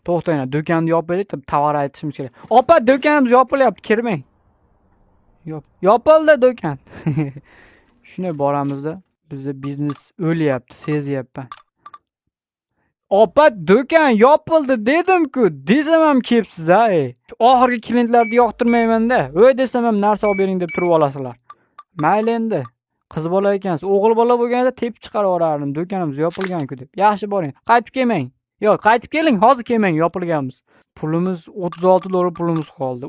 To'xtanglar, do'konni yopaylik deb tovar aytishimiz kerak. Opa, do'konimiz yopilyapti, kirmang. Yopildi do'kon. Shunday boramizda, bizda biznes o'lyapti, sezyapman. Opa, do'kon yopildi dedim-ku, desam ham kelibsiz ey. Oxirgi klientlarni yoqtirmayman-da. Voy desam ham narsa olib bering deb turib olasizlar. Mayli endi. Qiz bola ekansiz. O'g'il bola bo'lganda tepib chiqarib yuborardim. Do'konimiz yopilgan-ku deb. Yaxshi boring. Qaytib kelmang. Yo'q, qaytib keling, hozir kelmang, yopilganmiz. Pulimiz $36 pulimiz qoldi.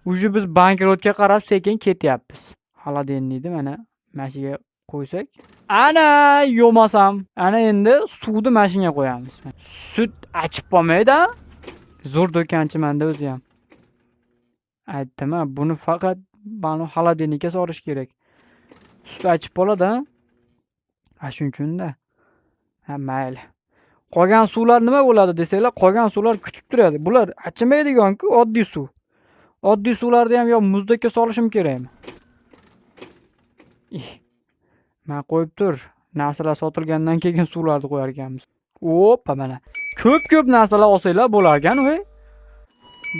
Uje biz bankrotga qarab sekin ketyapmiz. Xolodilnikni mana mashinaga qo'ysak. Ana, yo'masam. Ana endi suvni mashinaga qo'yamiz. Sut achib qolmaydi. Zo'r do'konchiman-da o'zi ham. Aytdim-a, buni faqat mana xolodilnikka solish kerak. Sut achib qoladi. Ha shuning uchun-da. Ha mayli. Qolgan suvlar nima bo'ladi desanglar, qolgan suvlar kutib turadi. Bular achimaydigan-ku, oddiy suv. Oddiy suvlarni ham yo muzdakka solishim kerakmi? Men qo'yib tur. Narsalar sotilgandan keyin suvlarni qo'yar ekanmiz. Oppa mana. Ko'p narsalar olsanglar bo'lar ekan, voy.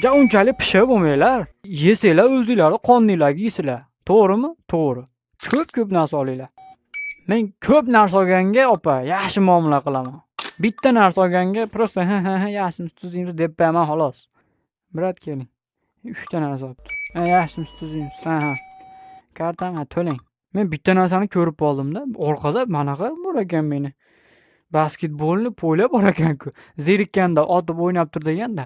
Ja unchalik pishiq bo'lmanglar. Yesanglar o'zingizlarni qoninglarga yeysizlar. To'g'rimi? To'g'ri. Ko'p narsa olinglar. Men ko'p narsa olganga opa, yaxshi muomala qilaman. Bitta narsa olganga prosta yaxshimisiz tuzingmiz deb qo'yaman xolos. Brat keling. 3 ta narsa olibdi. Yaxshimisiz tuzingmiz. Ha. Kartama to'lang. Men bitta narsani ko'rib qoldim-da. Orqada manaqa bor ekan meni. Basketbolni poylab bor ekan-ku. Zerikkanda otib o'ynab tur deganda.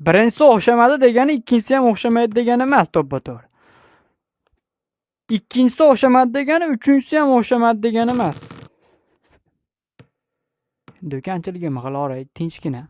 Birinchisi o'xshamadi degani, ikkinchisi ham o'xshamaydi degani emas, to'ppa-to'g'ri. Ikkinchisi o'xshamadi degani, uchinchisi ham o'xshamadi degani emas. Do'konchiligim qilaveray, tinchgina.